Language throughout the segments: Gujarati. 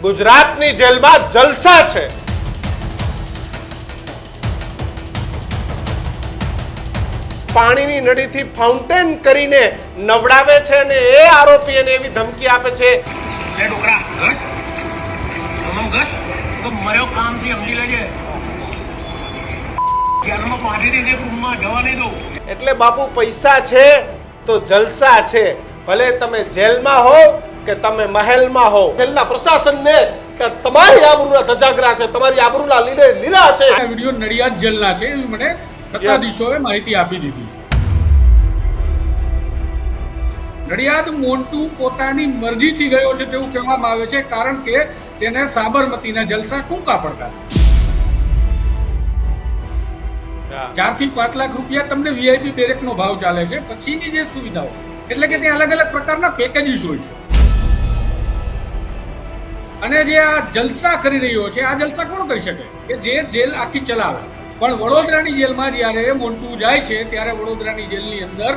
ગુજરાતની જેલમાં જલસા છે. પાણીની નળીથી ફાઉન્ટેન કરીને નવડાવે છે અને એ આરોપીને એવી ધમકી આપે છે. એટલે બાપુ પૈસા છે તો જલસા છે. ભલે તમે જેલમાં હો કે તમે મહેલમાં હો. જેલના પ્રશાસનને કે તમારી આબરૂના ધજાગરા છે, તમારી આબરૂના લીલા છે. આ વિડિયો નડિયાદ જેલના છે એવી મને સત્તાધીશોએ માહિતી આપી દીધી છે. નડિયાદ મોન્ટુ પોતાની મરજીથી ગયો છે તેવું કહેવામાં આવે છે, કારણ કે તેને સાબરમતીના જલસા ટૂંકા પડતા. 4 થી 5 લાખ રૂપિયા તમને વીઆઈપી બેરેકનો ભાવ ચાલે છે. પછીની જે સુવિધાઓ એટલે કે ત્યાં અલગ અલગ પ્રકારના પેકેજીસ હોય છે. અને જે આ જલસા કરી રહ્યો છે, આ જલસા કોણ કરી શકે કે જે જેલ આખી ચલાવે. પણ વડોદરાની જેલમાં જ્યારે મોન્ટુ જાય છે ત્યારે વડોદરાની જેલની અંદર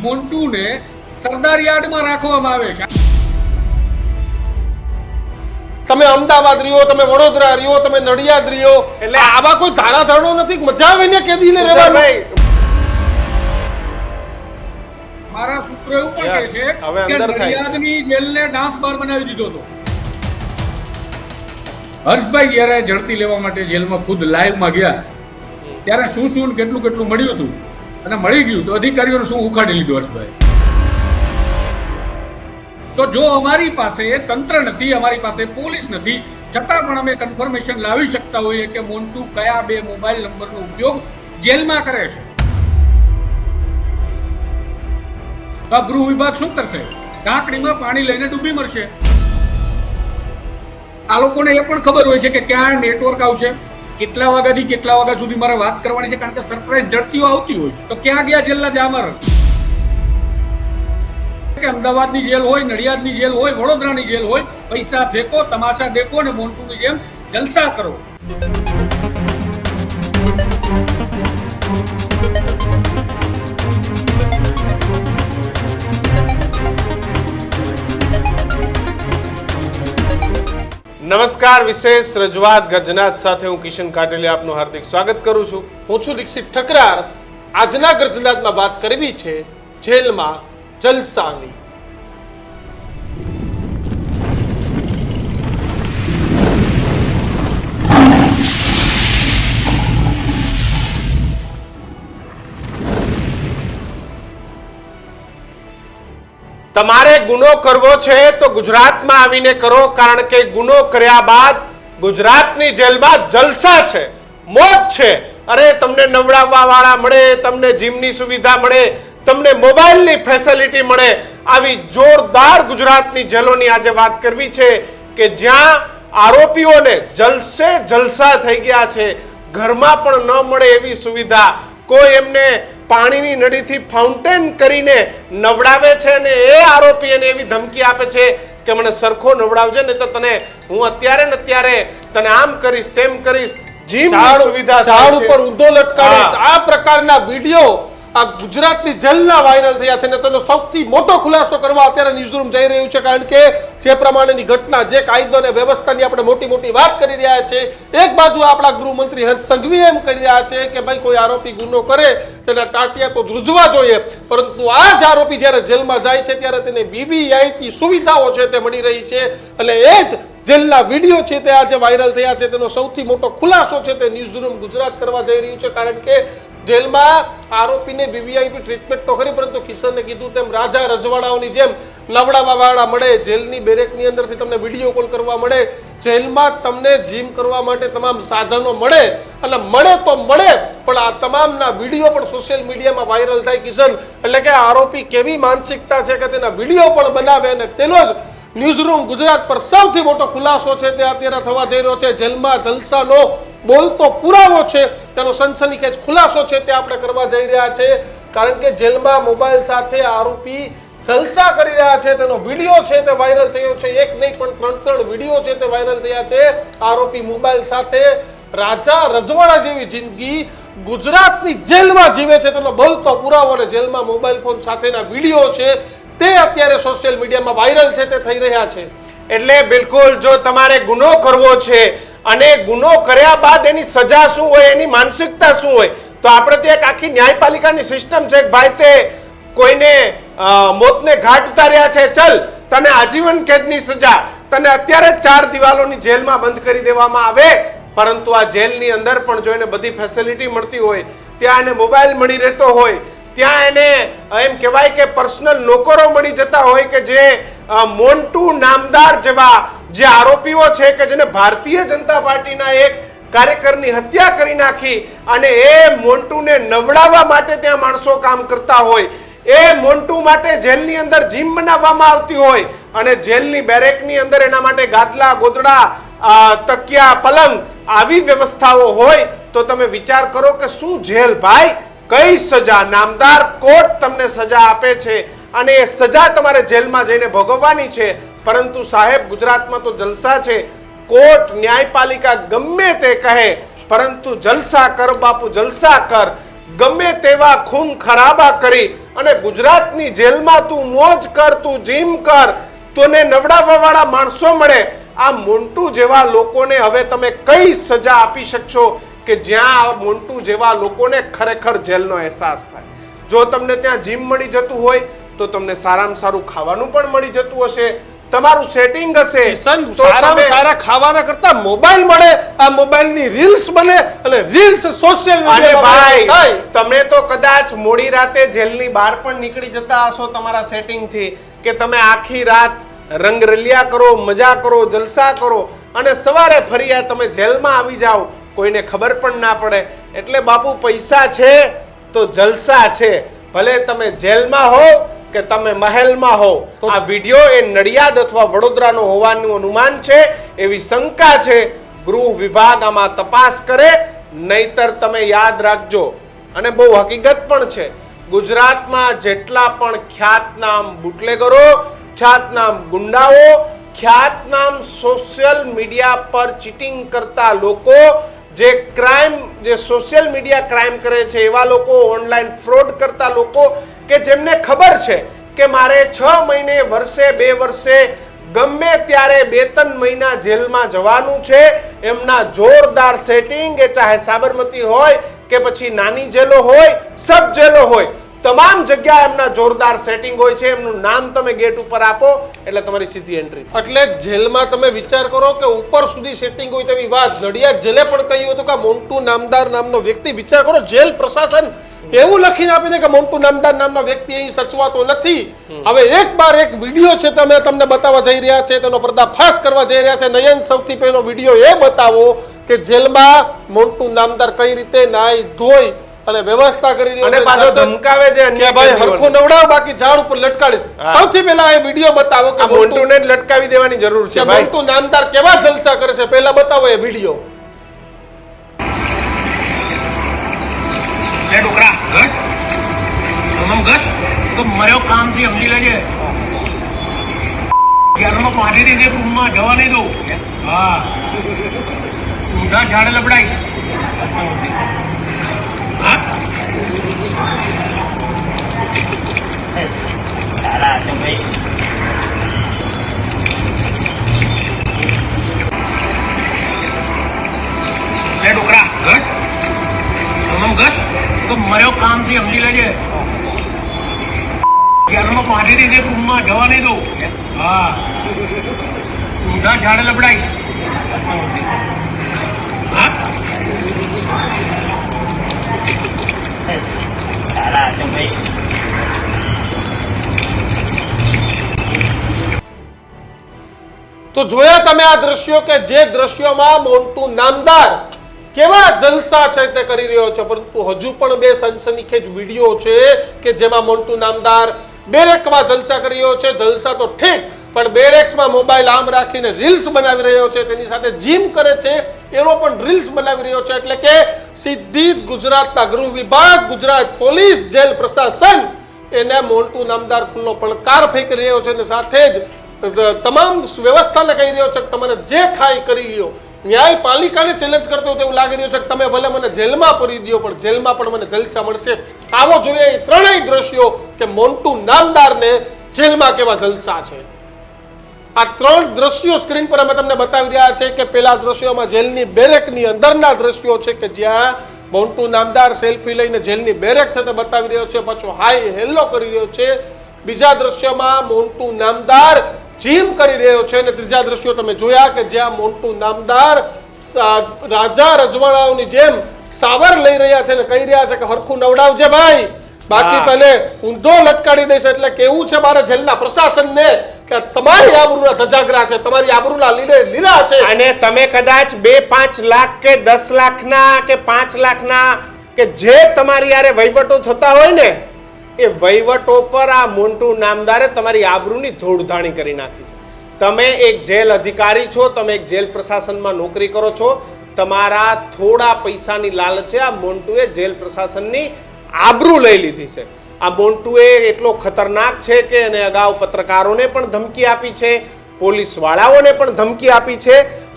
મોન્ટુને સરદાર યાર્ડમાં રાખવામાં આવે છે. તમે અમદાવાદ રહ્યો, તમે વડોદરા રહ્યો, તમે નડિયાદ રહ્યો, એટલે આવા કોઈ ધારાધોરણો નથી. મજા આવે ને કેદીને રહેવાનું. મારા સૂત્રો એવું પણ કહે છે કે નડિયાદની જેલને ડાન્સ બાર બનાવી દીધો હતો. હર્ષભાઈ જ્યારે ઝડપી લેવા માટે જેલમાં ખુદ લાઈવમાં ગયા ત્યારે શું શું કેટલું કેટલું મળ્યું હતું અને મળી ગયું તો અધિકારીઓને શું ઉખાડી લીધું હર્ષભાઈ. તો જો અમારી પાસે તંત્ર નથી, અમારી પાસે પોલીસ નથી, છતાં પણ અમે કન્ફર્મેશન લાવી શકતા હોઈએ કે મોન્ટુ કયા 2 મોબાઈલ નંબરનો ઉપયોગ જેલમાં કરે છે, તો ગૃહ વિભાગ શું કરશે? ઢાંકણીમાં પાણી લઈને ડૂબી મરશે. આ લોકોને એ પણ ખબર હોય છે કે ક્યાં નેટવર્ક આવશે, કેટલા વાગ્યાથી કેટલા વાગ્યા સુધી મારે વાત કરવાની છે, કારણ કે સરપ્રાઈઝ ઝડપીઓ આવતી હોય છે. તો ક્યાં ગયા જેલના જામર? કે અમદાવાદની જેલ હોય, નડિયાદની જેલ હોય, વડોદરાની જેલ હોય, પૈસા ફેંકો, તમાશા દેખો ને મોન્ટુની જેમ જલસા કરો. નમસ્કાર. વિશેષ રજૂઆત ગર્જનાત સાથે હું કિશન કાટેલિયા આપનું હાર્દિક સ્વાગત કરું છું. હું છું દીક્ષિત ઠકરાર. આજના ગર્જનાતમાં વાત કરવી છે જેલમાં જલસાની. તમારે ગુનો કરવો છે તો ગુજરાતમાં આવીને કરો, કારણ કે ગુનો કર્યા બાદ ગુજરાતની જેલમાં જલસા છે, મોજ છે. અરે તમને નવડાવવા વાળા મળે, તમને જીમની સુવિધા મળે, તમને મોબાઈલની ફેસિલિટી મળે. આવી જોરદાર ગુજરાતની જેલોની આજે વાત કરવી છે કે જ્યાં આરોપીઓને જલસે જલસા થઈ ગયા છે. ઘરમાં પણ ન મળે એવી સુવિધા. કોઈ એમને પાણીની નળીથી ફાઉન્ટેન કરીને નવડાવે છે અને એ આરોપીને એવી ધમકી આપે છે કે મને સરખો નવડાવજે ને તો તને હું અત્યારે ને અત્યારે તને આમ કરીશ, તેમ કરીશ, જીમની સુવિધા ઝાડ ઉપર ઊંધો લટકાડીશ. આ પ્રકારના વિડીયો આ ગુજરાતની જેલના વાયરલ થયા છે ને તેનો સૌથી મોટો ખુલાસો કરવા અત્યારે ન્યૂઝરૂમ જઈ રહ્યું છે, કારણ કે જે પ્રમાણેની ઘટના, જે કાયદો અને વ્યવસ્થાની આપણે મોટી મોટી વાત કરી રહ્યા છે, એક બાજુ આપણા ગૃહમંત્રી હર્ષ સંઘવી એમ કહી રહ્યા છે કે ભાઈ કોઈ આરોપી ગુનો કરે તેના ટાટિયા તો ધ્રુજવા જોઈએ, પરંતુ આ જ આરોપી જ્યારે જેલમાં જાય છે ત્યારે તેને વીવીઆઈપી સુવિધાઓ છે તે મળી રહી છે. અને એ જ જેલના વિડીયો છે તે આજે વાયરલ થયા છે. તેનો સૌથી મોટો ખુલાસો છે તે ન્યૂઝરૂમ ગુજરાત કરવા જઈ રહ્યું છે, કારણ કે જેલમાં આરોપીને વીવીઆઈપી ટ્રીટમેન્ટ તો ખરી, પરંતુ કિશને કીધું તેમ રાજા રજવાડાઓની જેમ નવડાવવા વાળા મળે, જેલની બેરેકની અંદરથી તમને વિડીયો કોલ કરવા મળે, જેલમાં તમને જીમ કરવા માટે તમામ સાધનો મળે. અને મળે તો મળે, પણ આ તમામના વિડીયો પણ સોશિયલ મીડિયામાં વાયરલ થાય. કિશન, એટલે કે આરોપી કેવી માનસિકતા છે કે તેના વિડીયો પણ બનાવે. અને તેનો જ ન્યૂઝરૂમ ગુજરાત પર સૌથી મોટો ખુલાસો છે તે અત્યારે થવા જઈ રહ્યો છે. જેલમાં જલસાનો બોલતો પુરાવો છે, તેનો સનસનીખેજ ખુલાસો છે તે આપણે કરવા જઈ રહ્યા છે, કારણ કે જેલમાં મોબાઈલ સાથે આરોપી જલસા કરી રહ્યા છે. તેનો વિડીયો છે તે વાયરલ થયો છે. એક નહીં પણ 3 વિડીયો છે તે વાયરલ થયા છે. આરોપી મોબાઈલ સાથે રાજા રજવાડા જેવી જિંદગી ગુજરાતની જેલમાં જીવે છે તેનો બોલતો પુરાવો અને જેલમાં મોબાઈલ ફોન સાથેના વિડીયો છે તે અત્યારે સોશિયલ મીડિયામાં વાયરલ છે તે થઈ રહ્યા છે. એટલે બિલકુલ જો તમારે ગુનો કરવો છે અને ગુનો કર્યા બાદ એની સજા શું હોય, એની માનસિકતા શું હોય, તો આપણે ત્યાં એક આખી ન્યાયપાલિકાની સિસ્ટમ છે કે ભાઈ તે કોઈને મોતને ઘાટ ઉતાર્યા છે, ચલ તને આજીવન કેદની સજા, તને અત્યારે 4 દિવાલોની જેલમાં બંધ કરી દેવામાં આવે. પરંતુ આ જેલની અંદર પણ જો એને બધી ફેસિલિટી મળતી હોય, ત્યાં એને મોબાઈલ મળી રહેતો હોય, ત્યાં એને એમ કહેવાય કે પર્સનલ નોકરો મળી જતા હોય કે જે મોન્ટુ નામદાર જેવા જે આરોપીઓ છે કે જેને ભારતીય જનતા પાર્ટીના એક કાર્યકરની હત્યા કરી નાખી અને એ મોન્ટુને નવડાવવા માટે ત્યાં માણસો કામ કરતા હોય, એ મોન્ટુ માટે જેલની અંદર જીમ બનાવવામાં આવતી હોય અને જેલની બેરેકની અંદર એના માટે ગાદલા ગોદડા તકિયા પલંગ આવી વ્યવસ્થાઓ હોય, તો તમે વિચાર કરો કે શું જેલ ભાઈ, કઈ સજા નામદાર કોર્ટ તમને સજા આપે છે અને એ સજા તમારે જેલમાં જઈને ભોગવવાની છે. પરંતુ સાહેબ ગુજરાતમાં તો જલસા છે, કોર્ટ ન્યાયપાલિકા ગમે તે કહે પરંતુ જલસા કર બાપુ જલસા કર, ગમે તેવા ખૂન ખરાબા કરી અને ગુજરાતની જેલમાં તું મોજ કર, તું જીમ કર, તને નવડાવવા વાળા માણસો મળે. આ મોન્ટુ જેવા લોકોને હવે તમે કઈ સજા આપી શકશો કે જ્યાં મોન્ટુ જેવા લોકોને ખરેખર જેલનો અહેસાસ થાય? જો તમને ત્યાં જીમ મળી જતું હોય તો તમને સારામાં સારું ખાવાનું પણ મળી જતું હશે, તમારું સેટિંગ હશે, સારામાં સારા ખાવાના કરતા મોબાઈલ મળે, આ મોબાઈલની રીલ્સ બને અને રીલ્સ સોશિયલ મીડિયા ભાઈ તમે તો કદાચ મોડી રાતે જેલની બહાર પણ નીકળી જતા હશો તમારા સેટિંગથી કે તમે આખી રાત રંગરલિયા કરો, મજા કરો, જલસા કરો અને સવારે ફરી તમે જેલમાં આવી જાઓ, કોઈને ખબર પણ ના પડે. એટલે બાપુ પૈસા છે તો જલસા છે, ભલે તમે જેલમાં હો કે તમે મહેલમાં હો. આ વિડિયો એ નડિયાદ અથવા વડોદરાનો હોવાનું અનુમાન છે, એવી શંકા છે. ગૃહ વિભાગ આમાં તપાસ કરે, નહીતર તમે યાદ રાખજો. અને બહુ હકીકત પણ છે, ગુજરાતમાં જેટલા પણ ખ્યાતનામ બુટલેગરો, ખ્યાતનામ ગુંડાઓ, ખ્યાતનામ સોશિયલ મીડિયા પર ચીટિંગ કરતા લોકો, જે ક્રાઇમ જે સોશિયલ મીડિયા ક્રાઇમ કરે છે એવા લોકો, ઓનલાઈન ફ્રોડ કરતા લોકો કે જેમને ખબર છે કે મારે 6 મહિને, વર્ષે, 2 વર્ષે ગમે ત્યારે 2-3 મહિના જેલમાં જવાનું છે, એમના જોરદાર સેટિંગ, એ ચાહે સાબરમતી હોય કે પછી નાની જેલો હોય, સબ જેલો હોય, તમામ જગ્યાએ એમના જોરદાર સેટિંગ હોય છે. એમનું નામ તમે ગેટ ઉપર આપો એટલે તમારી સીધી એન્ટ્રી. એટલે જેલમાં તમે વિચાર કરો કે ઉપર સુધી સેટિંગ હોય તેવી વાત. નડિયાદ જેલે પણ કહ્યું હતું કે મોન્ટુ નામદાર નામનો વ્યક્તિ, વિચાર કરો જેલ પ્રશાસન એવું લખીને આપી દે કે મોન્ટુ નામદાર નામના વ્યક્તિ અહીં સચવાતો નથી. હવે એક બાર એક વિડીયો છે તમને બતાવવા જઈ રહ્યા છે, તેનો પર્દાફાશ કરવા જઈ રહ્યા છે. નયન સૌથી પહેલો વિડીયો એ બતાવો કે જેલમાં મોન્ટુ નામદાર કઈ રીતે નાઈ ધોઈ અને વ્યવસ્થા કરી રહ્યો અને પાછો ધમકાવે છે કે ભાઈ હરખો નવડાવ બાકી ઝાડ ઉપર લટકાડીશ. સૌથી પહેલા એ વિડીયો બતાવો કે મોન્ટુને જ લટકાવી દેવાની જરૂર છે. મોન્ટુ નામદાર કેવા જલસા કરે છે, પહેલા બતાવો એ વિડીયો. લે ડોકરા ઘસ મમ ઘસ તો મર્યો કામ થી સમજી લેજે. ઘરમાં પાડી દેજે, રૂમમાં જવા નહીં દઉં. હા ઊંધા ઝાડ લબડાઈશ. હા સારા છે ભાઈ. લે ડોકરા ઘસ મમ ઘસ તો મર્યો કામ થી સમજી લેજે. ઘરમાં પાડી દેજે, રૂમમાં જવા નહીં દઉં. હા ઊંધા ઝાડ લબડાઈશ. હા સારા છે ભાઈ. તો જોયા તમે આ દ્રશ્યો કે જે દ્રશ્યોમાં મોન્ટુ નામદાર કેવા જલસા છે તે કરી રહ્યો છે. પરંતુ હજુ પણ 2 સનસનીખેજ વિડીયો છે કે જેમાં મોન્ટુ નામદાર બેરેકમાં જલસા કરી રહ્યો છે. જલસા તો ઠીક, પણ બેરેક્સમાં મોબાઈલ આમ રાખીને રીલ્સ બનાવી રહ્યો છે, તેની સાથે જીમ કરે છે એનો પણ રીલ્સ બનાવી રહ્યો છે. એટલે કે સીધી ગુજરાતના ગૃહ વિભાગ, ગુજરાત પોલીસ, જેલ પ્રશાસન એને મોન્ટુ નામદાર ખુલ્લો પડકાર ફેંકી રહ્યો છે અને સાથે જ તમામ વ્યવસ્થાને કહી રહ્યો છે કે તમારે જે ખાઈ કરી લ્યો. ન્યાયપાલિકાને ચેલેન્જ કરતો તેવું લાગી રહ્યું છે કે તમે ભલે મને જેલમાં પૂરી દો પણ જેલમાં પણ મને જલસા મળશે. આવો જોઈએ એ ત્રણેય દ્રશ્યો કે મોન્ટુ નામદારને જેલમાં કેવા જલસા છે. આ 3 દ્રશ્યો સ્ક્રીન પર અમે તમને બતાવી રહ્યા છે કે પેલા દ્રશ્યોમાં જેલની બેરેકની અંદરના દ્રશ્યો છે કે જ્યાં મોન્ટુ નામદાર સેલ્ફી લઈને જેલની બેરેક છે તે બતાવી રહ્યો છે, પાછો હાય હેલો કરી રહ્યો છે. બીજા દ્રશ્યમાં મોન્ટુ નામદાર જીમ કરી રહ્યો છે અને ત્રીજા દ્રશ્યો તમે જોયા કે જ્યાં મોન્ટુ નામદાર રાજા રજવાડાઓની જેમ સાવર લઈ રહ્યા છે અને કહી રહ્યા છે કે હરખું નવડાવજે ભાઈ, બાકી તને ઊંધો લટકાડી દઈશ. એટલે કેવું છે મારા જેલના પ્રશાસનને કે તમારી આબરૂના ધજાગરા છે, તમારી આબરૂના લીલા છે. અને તમે કદાચ 2-5 લાખ કે 10 લાખના કે 5 લાખના કે જે તમારી યારે વહીવટો થતા હોય ને એ વહીવટો પર આ મોન્ટુ નામદારે તમારી આબરૂની ધૂળધાણી કરી નાખી છે. તમે એક જેલ અધિકારી છો, તમે એક જેલ પ્રશાસનમાં નોકરી કરો છો, તમારા થોડા પૈસાની લાલચે આ મોન્ટુએ જેલ પ્રશાસનની આબરૂ લઈ લીધી છે. આ મોન્ટુએ એટલો ખતરનાક છે કે એને અગાઉ પત્રકારોને પણ ધમકી આપી છે, પોલીસ વાળાઓને પણ ધમકી આપી છે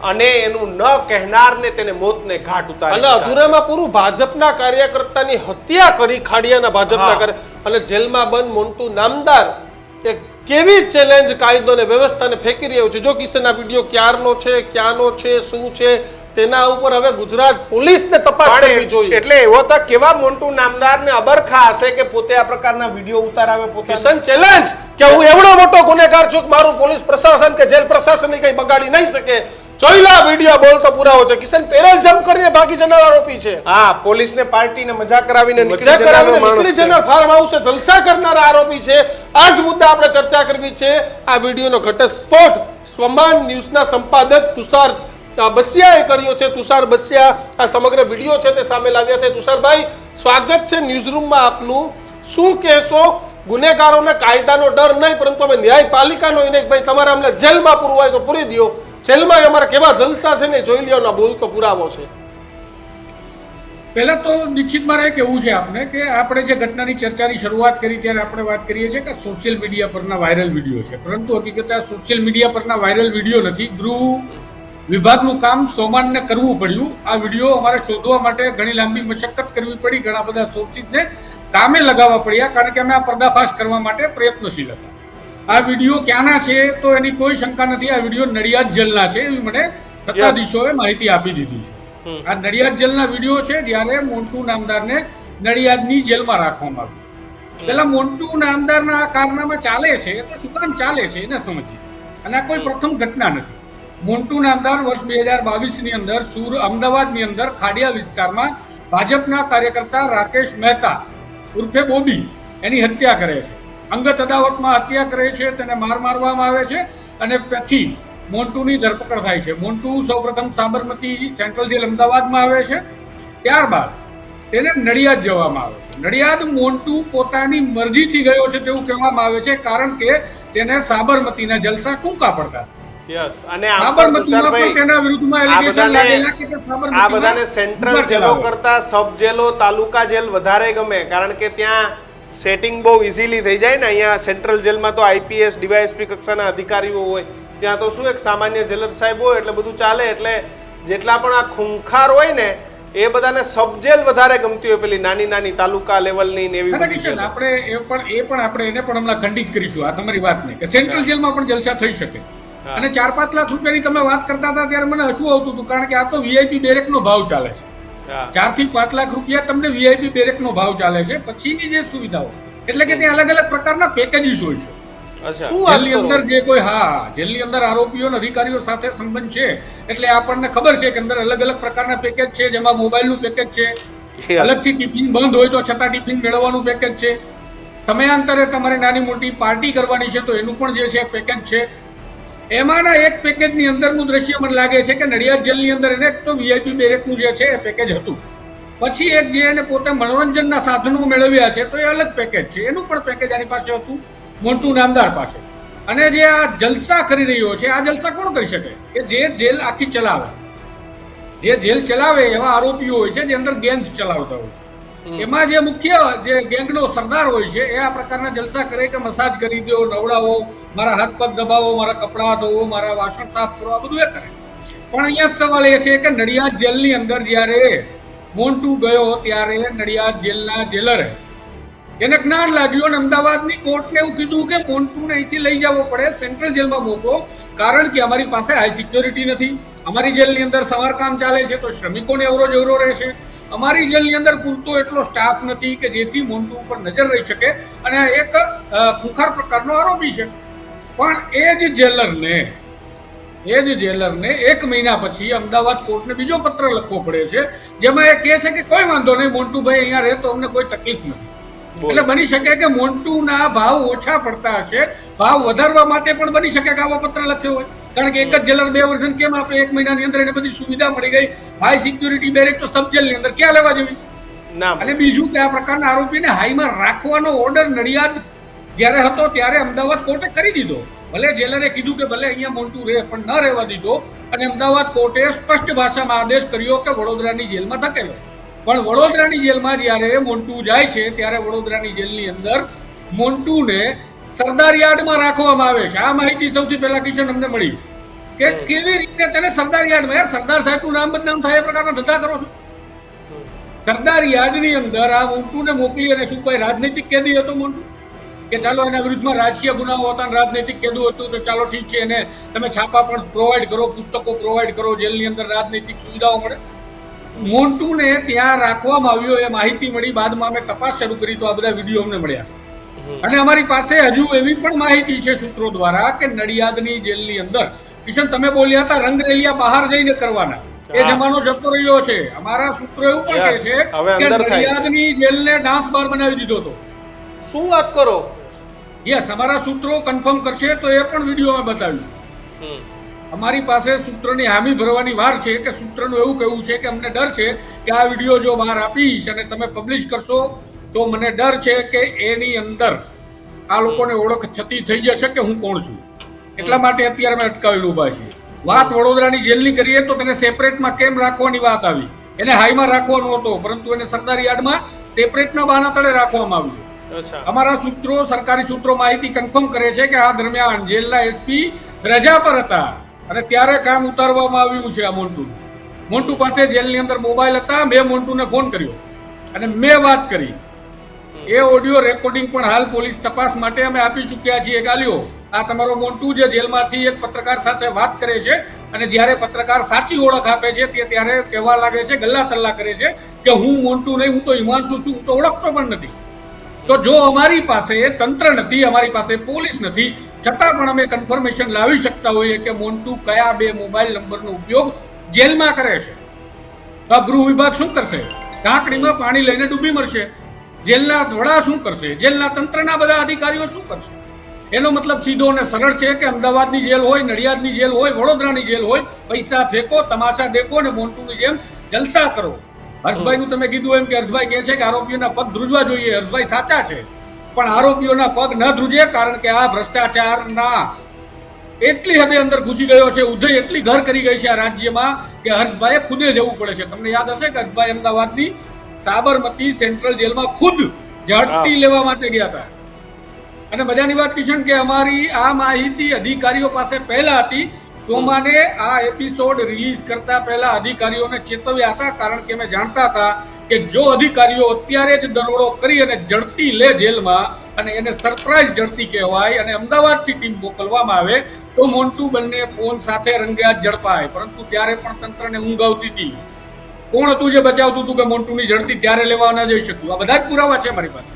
અને એનું ન કહેનારને તેને મોતને ઘાટ ઉતારી અને અધૂરામાં પૂરું ભાજપના કાર્યકર્તાની હત્યા કરી, ખાડિયાના ભાજપના અને જેલમાં બંધ મોન્ટુ નામદાર એક કેવી ચેલેન્જ કાયદો અને વ્યવસ્થાને ફેંકી રહ્યો છે. જો કિશન આ વિડીયો ક્યારનો છે, ક્યાંનો છે, શું છે તેના ઉપર હવે ગુજરાત પોલીસને તપાસ કરવી જોઈએ. એટલે એવો તો કેવા મોન્ટુ નામદારને અબરખા હશે કે પોતે આ પ્રકારના વિડીયો ઉતારાવે. કિશન ચેલેન્જ કે હું એવડો મોટો ગુનેગાર છું કે મારું પોલીસ પ્રશાસન કે જેલ પ્રશાસન કઈ બગાડી નહીં શકે. જોઈલા વિડીયો બોલતો પુરાવો છે. કિશન પેરેલ જમ્પ કરીને ભાગી જનાર આરોપી છે. હા, પોલીસને પાર્ટીને મજાક કરાવીને નીકળી જનાર ફાર્મ હાઉસે જલસા કરનાર આરોપી છે. આ જ મુદ્દા આપણે ચર્ચા કરવી છે. આ વિડીયોનો ઘટસ્ફોટ સ્વમાન ન્યૂઝના સંપાદક તુષાર બસિયાએ કર્યો છે. તુષાર બસિયા આ સમગ્ર વિડીયો છે તે સામે લાવ્યા છે. તુષારભાઈ, સ્વાગત છે ન્યૂઝરૂમમાં આપનું. શું કહેશો? ગુનેગારોને કાયદાનો ડર નહીં, પરંતુ અમે ન્યાયપાલિકાનો એને ભાઈ તમારે અમને જેલમાં પૂરવાય તો પૂરી દો. જેલમાં અમારા કેવા જલસા છે ને જોઈ લ્યો ના બોલતો પુરાવો છે. પહેલા તો નિશ્ચિત મારે કહેવું છે આપને કે આપણે જે ઘટનાની ચર્ચાની શરૂઆત કરી ત્યારે આપણે વાત કરીએ છીએ કે સોશિયલ મીડિયા પરના વાયરલ વિડીયો છે, પરંતુ હકીકતે આ સોશિયલ મીડિયા પરના વાયરલ વિડીયો નથી. ગૃહ વિભાગનું કામ સોમાનને કરવું પડ્યું. આ વિડીયો અમારે શોધવા માટે ઘણી લાંબી મશક્કત કરવી પડી, ઘણા બધા સોર્સિસને કામે લગાવવા પડ્યા, કારણ કે અમે આ પર્દાફાશ કરવા માટે પ્રયત્નશીલ હતા. આ વિડીયો ક્યાંના છે તો એની કોઈ શંકા નથી. આ વિડીયો નડિયાદ જેલના છે એવી મને સત્તાધીશોએ માહિતી આપી દીધી છે. આ નડિયાદ જેલના વિડીયો છે જ્યારે મોન્ટુ નામદારને નડિયાદની જેલમાં રાખવામાં આવ્યું. પેલા મોન્ટુ નામદારના આ કારનામા ચાલે છે તો શું કામ ચાલે છે એને સમજીએ. અને આ કોઈ પ્રથમ ઘટના નથી. મોન્ટુ નામદાર વર્ષ 2022ની અંદર અમદાવાદની અંદર ખાડિયા વિસ્તારમાં ભાજપના કાર્યકર્તા રાકેશ મહેતા ઉર્ફે બોબી એની હત્યા કરે છે. અંગત અદાવતમાં હત્યા કરે છે, તેને મારવામાં આવે છે અને પછી મોન્ટુની ધરપકડ થાય છે. મોન્ટુ સૌપ્રથમ સાબરમતી સેન્ટ્રલ જેલ અમદાવાદમાં આવે છે, ત્યારબાદ તેને નડિયાદ જવામાં આવે છે. નડિયાદ મોન્ટુ પોતાની મરજીથી ગયો છે તેવું કહેવામાં આવે છે, કારણ કે તેને સાબરમતીના જલસા ટૂંકા પડતા. આ બધાને સેન્ટ્રલ જેલો કરતા સબ જેલો, તાલુકા જેલ વધારે ગમે, કારણ કે ત્યાં સેટિંગ બહુ ઇઝીલી થઈ જાય ને. અહીંયા સેન્ટ્રલ જેલમાં તો આઈપીએસ ડીવાયએસપી કક્ષાના અધિકારીઓ હોય, ત્યાં તો શું એક સામાન્ય જેલર સાહેબ હોય એટલે બધું ચાલે. એટલે જેટલા પણ આ ખૂંખાર હોય ને એ બધાને સબ જેલ વધારે ગમતી હોય, પેલી નાની નાની તાલુકા લેવલની ને એવી બધી. આપણે આપણે એને પણ હમણાં ખંડિત કરીશું આ તમારી વાતને કે સેન્ટ્રલ જેલમાં પણ જલસા થઈ શકે. અને 4-5 લાખ રૂપિયાની તમે વાત કરતા હતા ત્યારે મને હસવું આવતું હતું, કારણ કે આ તો વીઆઈપી બેરેકનો ભાવ ચાલે છે. 4 થી 5 લાખ રૂપિયા તમને વીઆઈપી બેરેકનો ભાવ ચાલે છે. પછીની જે સુવિધાઓ એટલે કે ત્યાં અલગ અલગ પ્રકારના પેકેજીસ હોય છે. જેલની અંદર જે કોઈ જેલની અંદર આરોપીઓ અને અધિકારીઓ સાથે સંબંધ છે એટલે આપણને ખબર છે કે અંદર અલગ અલગ પ્રકારના પેકેજ છે, જેમાં મોબાઈલનું પેકેજ છે, અલગથી ટિફિન બંધ હોય તો છતાં ટિફિન મેળવવાનું પેકેજ છે, સમયાંતરે તમારે નાની મોટી પાર્ટી કરવાની છે તો એનું પણ જે છે પેકેજ છે. એમાંના એક પેકેજની અંદરનું દ્રશ્ય મને લાગે છે કે નડિયાદ જેલની અંદર એને તો વીઆઈપી બેરેકનું જે છે એ પેકેજ હતું. પછી એક જે એને પોતે મનોરંજનના સાધનો મેળવ્યા છે તો એ અલગ પેકેજ છે, એનું પણ પેકેજ આની પાસે હતું મોન્ટુ નામદાર પાસે. અને જે આ જલસા કરી રહ્યો છે, આ જલસા કોણ કરી શકે કે જે જેલ આખી ચલાવે, જે જેલ ચલાવે એવા આરોપીઓ હોય છે જે અંદર ગેંગ ચલાવતા હોય છે. એમાં જે મુખ્ય જે ગેંગનો સરદાર હોય છે એ આ પ્રકારના જલસા કરે કે મસાજ કરી દો, નવડાવો, મારા હાથ પગ દબાવો, મારા કપડાં ધોવો, મારા વાસણ સાફ કરો, આ બધું એ કરે. પણ અહીંયા સવાલ એ છે કે નડિયાદ જેલની અંદર જ્યારે મોન્ટુ ગયો ત્યારે નડિયાદ જેલના જેલરે એને જ્ઞાન લાગ્યું અને અમદાવાદની કોર્ટને એવું કીધું કે મોન્ટુને અહીંથી લઈ જવો પડે, સેન્ટ્રલ જેલમાં મોકલો, કારણ કે અમારી પાસે હાઈ સિક્યોરિટી નથી. અમારી જેલની અંદર સમારકામ ચાલે છે તો શ્રમિકોને અવરો રહેશે. અમારી જેલની અંદર પૂરતો એટલો સ્ટાફ નથી કે જેથી મોન્ટુ ઉપર નજર રહી શકે, અને એક ખુંખાર પ્રકારનો આરોપી છે. પણ એ જ જેલરને 1 મહિના પછી અમદાવાદ કોર્ટને બીજો પત્ર લખવો પડે છે, જેમાં એ કહે છે કે કોઈ વાંધો નહીં, મોન્ટુભાઈ અહીંયા રહે તો અમને કોઈ તકલીફ નથી. એટલે બની શકે કે મોન્ટુના ભાવ ઓછા પડતા હશે, ભાવ વધારવા માટે પણ બની શકે કે આવો પત્ર લખ્યો હોય, કારણ કે એક જ જેલર 2 વર્ષ કેમ આપે? 1 મહિનાની અંદર એને બધી સુવિધા મળી ગઈ, હાઈ સિક્યુરિટી બેરેક તો સબ જેલની અંદર ક્યાં લેવા જેવી? અને બીજું કે આ પ્રકારના આરોપીને હાઈમાં રાખવાનો ઓર્ડર નડિયાદ જ્યારે હતો ત્યારે અમદાવાદ કોર્ટે કરી દીધો. ભલે જેલરે કીધું કે ભલે અહીંયા મોન્ટુ રહે, પણ ન રહેવા દીધો, અને અમદાવાદ કોર્ટે સ્પષ્ટ ભાષામાં આદેશ કર્યો કે વડોદરાની જેલમાં ધકેલો. પણ વડોદરાની જેલમાં જ્યારે મોન્ટુ જાય છે ત્યારે વડોદરાની જેલની અંદર મોન્ટુને સરદાર યાર્ડમાં રાખવામાં આવે છે. આ માહિતી સૌથી પહેલા કિશન અમને મળી કે કેવી રીતે તેને સરદાર યાર્ડમાં, યાર સરદાર સાહેબનું નામ બદનામ થાય એ પ્રકારના ધંધા કરો છો. સરદાર યાર્ડની અંદર આ મોન્ટુને મોકલી, અને શું કોઈ રાજનૈતિક કેદી હતો મોન્ટુ? કે ચાલો એના વિરુદ્ધમાં રાજકીય ગુનાઓ હતા, રાજનૈતિક કેદું હતું, તો ચાલો ઠીક છે, એને તમે છાપા પણ પ્રોવાઈડ કરો, પુસ્તકો પ્રોવાઈડ કરો, જેલની અંદર રાજનૈતિક સુવિધાઓ મળે. મોન્ટુને ત્યાં રાખવામાં આવ્યો એ માહિતી મળી, બાદમાં અમે તપાસ શરૂ કરી તો આ બધા વિડીયો અમને મળ્યા. અને અમારી પાસે હજુ એવી પણ માહિતી છે સૂત્રો દ્વારા કે નડિયાદની જેલની અંદર, કિશન તમે બોલ્યા હતા રંગરેલિયા બહાર જઈને કરવાના, એ જમાનો જતો રહ્યો છે. અમારા સૂત્રો એવું પણ કહે છે કે નડિયાદની જેલને ડાન્સ બાર બનાવી દીધો હતો. શું વાત કરો? યસ, અમારા સૂત્રો કન્ફર્મ કરશે તો એ પણ વિડીયો અમે બતાવીશું. અમારી પાસે સૂત્રની હામી ભરવાની વાર છે કે સૂત્રનું એવું કહેવું છે કે અમને ડર છે કે આ વિડીયો જો બહાર આપીશ અને તમે પબ્લિશ કરશો તો મને ડર છે કે એની અંદર આ લોકોને ઓળખ છતી થઈ જશે કે હું કોણ છું. એટલા માટે અત્યારે અમે અટકાવેલું ઊભા છીએ. વાત વડોદરાની જેલની કરીએ તો તેને સેપરેટમાં કેમ રાખવાની વાત આવી, એને હાઈમાં રાખવાનો હતો, પરંતુ એને સરદાર યાર્ડમાં સેપરેટના બહાના તળે રાખવામાં આવ્યું. અમારા સૂત્રો, સરકારી સૂત્રો માહિતી કન્ફર્મ કરે છે કે આ દરમિયાન જેલના એસપી રજા પર હતા અને ત્યારે કામ ઉતારવામાં આવ્યું છે. આ મોન્ટુ પાસે જેલની અંદર મોબાઈલ હતા. મેં મોન્ટુને ફોન કર્યો અને મેં વાત કરી. એ ઓડિયો રેકોર્ડિંગ પણ હાલ પોલીસ તપાસ માટે અમે આપી ચૂક્યા છીએ. ગાલ્યો આ તમારો મોન્ટુ જે જેલમાંથી એક પત્રકાર સાથે વાત કરે છે, અને જ્યારે પત્રકાર સાચી ઓળખ આપે છે તે ત્યારે કહેવા લાગે છે, ગલ્લા તલ્લા કરે છે કે હું મોન્ટુ નહીં, હું તો હિમાંશુ છું, હું તો ઓળખતો પણ નથી. તો જો અમારી પાસે તંત્ર નથી, અમારી પાસે પોલીસ નથી, છતાં પણ અમે કન્ફર્મેશન લાવી શકતા હોઈએ કે મોન્ટુ કયા 2 મોબાઈલ નંબરનો ઉપયોગ જેલમાં કરે છે, તો ગૃહ વિભાગ શું કરશે? ઢાંકણીમાં પાણી લઈને ડૂબી મરશે. જેલના વડા શું કરશે? જેલના તંત્રના બધા અધિકારીઓ શું કરશે? એનો મતલબ સીધો અને સરળ છે કે અમદાવાદની જેલ હોય, નડિયાદની જેલ હોય, વડોદરાની જેલ હોય, પૈસા ફેંકો, તમાશા દેખો અને મોન્ટુની જેમ જલસા કરો. હર્ષભાઈનું તમે કીધું એમ કે હર્ષભાઈ કહે છે કે આરોપીઓના પગ ધ્રુજવા જોઈએ. હર્ષભાઈ સાચા છે, પણ આરોપીઓના પગ ન ધ્રુજે, કારણ કે આ ભ્રષ્ટાચારના એટલી હદે અંદર ઘૂસી ગયો છે, ઉદય એટલી ઘર કરી ગઈ છે આ રાજ્યમાં કે હર્ષભાઈએ ખુદે જવું પડે છે. તમને યાદ હશે કે હર્ષભાઈ અમદાવાદની સાબરમતી સેન્ટ્રલ જેલમાં ખુદ ઝડપી લેવા માટે ગયા હતા. અને મજાની વાત કિશન કે અમારી આ માહિતી અધિકારીઓ પાસે પહેલા હતી. સોમાને આ એપિસોડ રિલીઝ કરતા પહેલા અધિકારીઓને ચેતવ્યા હતા, કારણ કે અમે જાણતા હતા કે જો અધિકારીઓ અત્યારે જ દરોડો કરી અને ઝડપી લે જેલમાં, અને એને સરપ્રાઈઝ ઝડપી કહેવાય, અને અમદાવાદથી ટીમ મોકલવામાં આવે તો મોન્ટુ બંને ફોન સાથે રંગેહાથ ઝડપાય. પરંતુ ત્યારે પણ તંત્રને ઊંઘ આવતી હતી. કોણ હતું જે બચાવતું હતું કે મોન્ટુની ઝડપી ત્યારે લેવા ન જઈ શક્યું? આ બધા જ પુરાવા છે મારી પાસે.